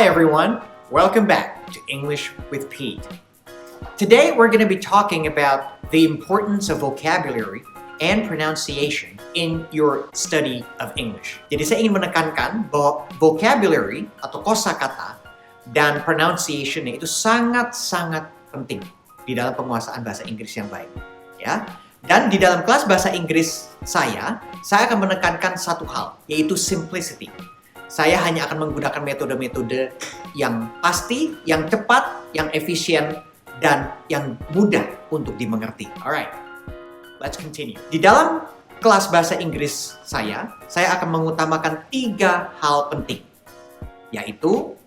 Hi everyone, welcome back to English with Pete. Today we're going to be talking about the importance of vocabulary and pronunciation in your study of English. Jadi saya ingin menekankan bahwa vocabulary atau kosakata dan pronunciation-nya itu sangat-sangat penting di dalam penguasaan bahasa Inggris yang baik. Ya. Dan di dalam kelas bahasa Inggris saya akan menekankan satu hal, yaitu simplicity. Saya hanya akan menggunakan metode-metode yang pasti, yang cepat, yang efisien, dan yang mudah untuk dimengerti. Alright, let's continue. Di dalam kelas bahasa Inggris saya akan mengutamakan 3 hal penting, yaitu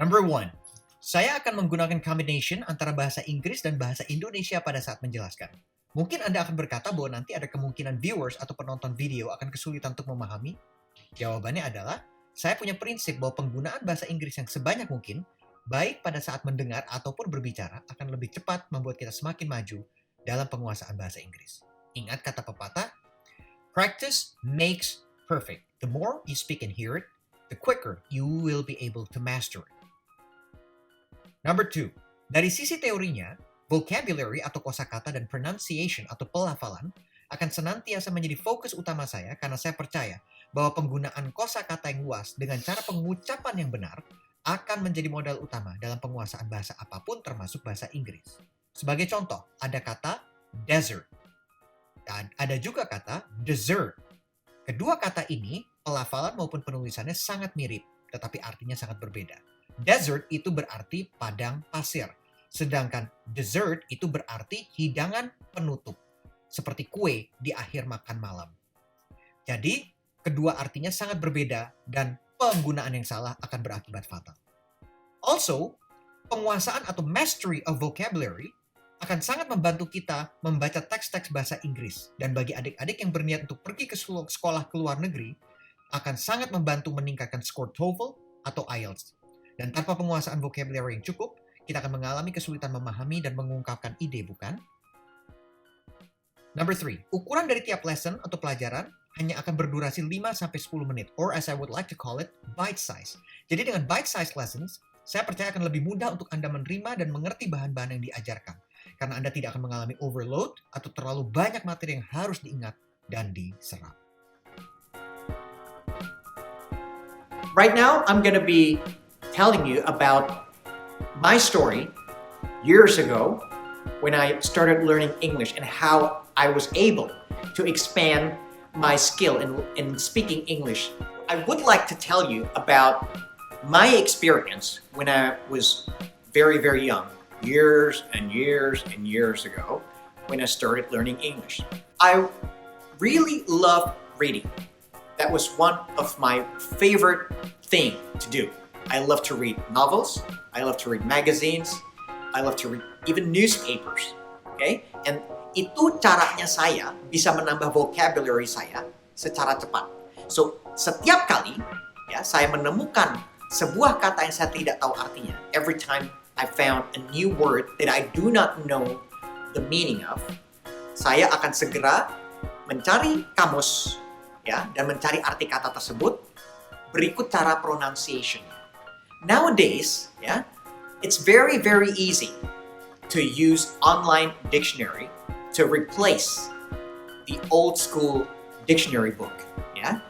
Number 1, saya akan menggunakan combination antara bahasa Inggris dan bahasa Indonesia pada saat menjelaskan. Mungkin Anda akan berkata bahwa nanti ada kemungkinan viewers atau penonton video akan kesulitan untuk memahami. Jawabannya adalah, saya punya prinsip bahwa penggunaan bahasa Inggris yang sebanyak mungkin, baik pada saat mendengar ataupun berbicara, akan lebih cepat membuat kita semakin maju dalam penguasaan bahasa Inggris. Ingat kata pepatah, practice makes perfect. The more you speak and hear it, the quicker you will be able to master it. Number 2, dari sisi teorinya, vocabulary atau kosakata dan pronunciation atau pelafalan akan senantiasa menjadi fokus utama saya karena saya percaya bahwa penggunaan kosakata yang luas dengan cara pengucapan yang benar akan menjadi modal utama dalam penguasaan bahasa apapun termasuk bahasa Inggris. Sebagai contoh, ada kata desert dan ada juga kata dessert. Kedua kata ini, pelafalan maupun penulisannya sangat mirip, tetapi artinya sangat berbeda. Desert itu berarti padang pasir, sedangkan dessert itu berarti hidangan penutup, seperti kue di akhir makan malam. Jadi, kedua artinya sangat berbeda dan penggunaan yang salah akan berakibat fatal. Also, penguasaan atau mastery of vocabulary akan sangat membantu kita membaca teks-teks bahasa Inggris. Dan bagi adik-adik yang berniat untuk pergi ke sekolah ke luar negeri, akan sangat membantu meningkatkan skor TOEFL atau IELTS. Dan tanpa penguasaan vocabulary yang cukup, kita akan mengalami kesulitan memahami dan mengungkapkan ide, bukan? Number 3, ukuran dari tiap lesson atau pelajaran hanya akan berdurasi 5-10 menit, or as I would like to call it, bite size. Jadi dengan bite size lessons, saya percaya akan lebih mudah untuk Anda menerima dan mengerti bahan-bahan yang diajarkan. Karena Anda tidak akan mengalami overload atau terlalu banyak materi yang harus diingat dan diserap. Right now, I'm going to be telling you about my story years ago when I started learning English and how I was able to expand my skill in speaking English. I would like to tell you about my experience when I was very, very young, years and years and years ago, when I started learning English. I really loved reading. That was one of my favorite thing to do. I love to read novels, I love to read magazines, I love to read even newspapers, okay? And itu caranya saya bisa menambah vocabulary saya secara cepat. So, setiap kali ya saya menemukan sebuah kata yang saya tidak tahu artinya, every time I found a new word that I do not know the meaning of, saya akan segera mencari kamus ya dan mencari arti kata tersebut berikut cara pronunciation. Nowadays, ya, it's very very easy to use online dictionary to replace the old school dictionary book, ya.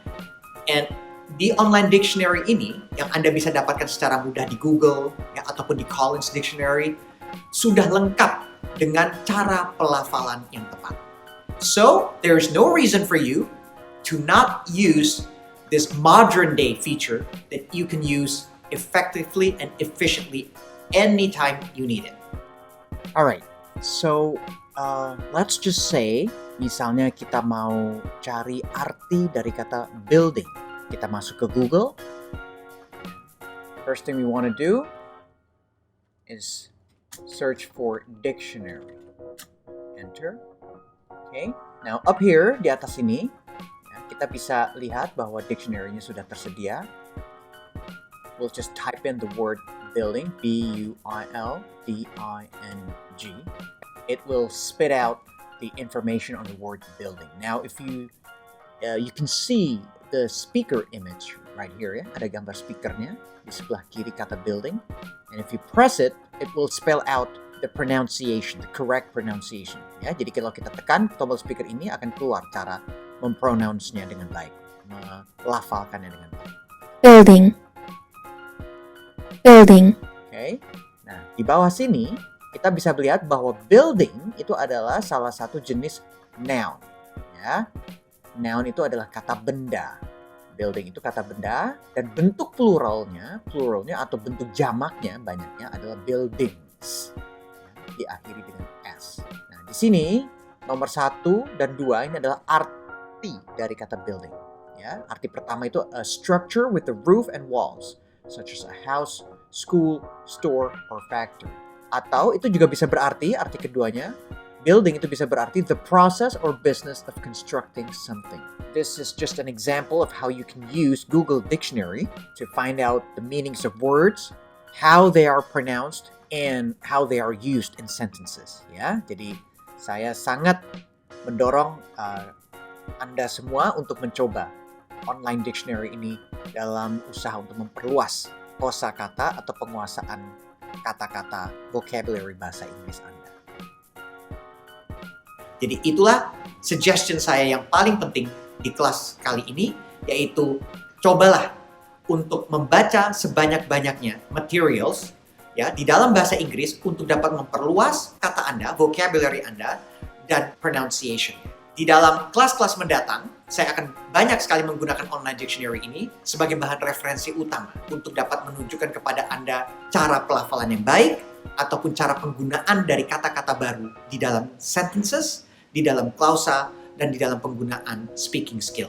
And di online dictionary ini yang Anda bisa dapatkan secara mudah di Google, ya, ataupun di Collins Dictionary, sudah lengkap dengan cara pelafalan yang tepat. So, there is no reason for you to not use this modern day feature that you can use effectively and efficiently anytime you need it. Alright, so let's just say, misalnya kita mau cari arti dari kata building. Kita masuk ke Google. First thing we want to do is search for dictionary. Enter. Okay. Now up here di atas ini, ya, kita bisa lihat bahwa dictionary-nya sudah tersedia. We'll just type in the word building, B-U-I-L-D-I-N-G. It will spit out the information on the word building. Now, if you can see the speaker image right here ya. Ada gambar speakernya di sebelah kiri kata building. And if you press it, it will spell out the pronunciation, the correct pronunciation. Ya, jadi kalau kita tekan tombol speaker ini akan keluar cara mempronounce-nya dengan baik, melafalkannya dengan baik. Building. Building. Oke. Nah, di bawah sini kita bisa melihat bahwa building itu adalah salah satu jenis noun. Ya. Noun itu adalah kata benda. Building itu kata benda dan bentuk pluralnya atau bentuk jamaknya banyaknya adalah buildings. Diakhiri dengan S. Nah, di sini nomor 1 dan 2 ini adalah arti dari kata building. Ya, arti pertama itu a structure with a roof and walls, such as a house, school, store, or factory. Atau itu juga bisa berarti, arti keduanya, building itu bisa berarti the process or business of constructing something. This is just an example of how you can use Google Dictionary to find out the meanings of words, how they are pronounced, and how they are used in sentences. Ya, jadi saya sangat mendorong Anda semua untuk mencoba online dictionary ini dalam usaha untuk memperluas kosakata atau penguasaan kata-kata vocabulary bahasa Inggris Anda. Jadi itulah suggestion saya yang paling penting di kelas kali ini, yaitu cobalah untuk membaca sebanyak-banyaknya materials ya di dalam bahasa Inggris untuk dapat memperluas kata Anda, vocabulary Anda, dan pronunciation. Di dalam kelas-kelas mendatang, saya akan banyak sekali menggunakan online dictionary ini sebagai bahan referensi utama untuk dapat menunjukkan kepada Anda cara pelafalan yang baik ataupun cara penggunaan dari kata-kata baru di dalam sentences, di dalam klausa, dan di dalam penggunaan speaking skill.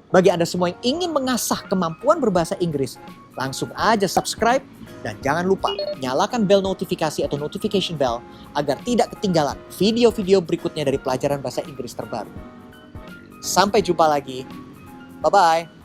Bagi Anda semua yang ingin mengasah kemampuan berbahasa Inggris, langsung aja subscribe dan jangan lupa nyalakan bell notifikasi atau notification bell agar tidak ketinggalan video-video berikutnya dari pelajaran bahasa Inggris terbaru. Sampai jumpa lagi. Bye-bye.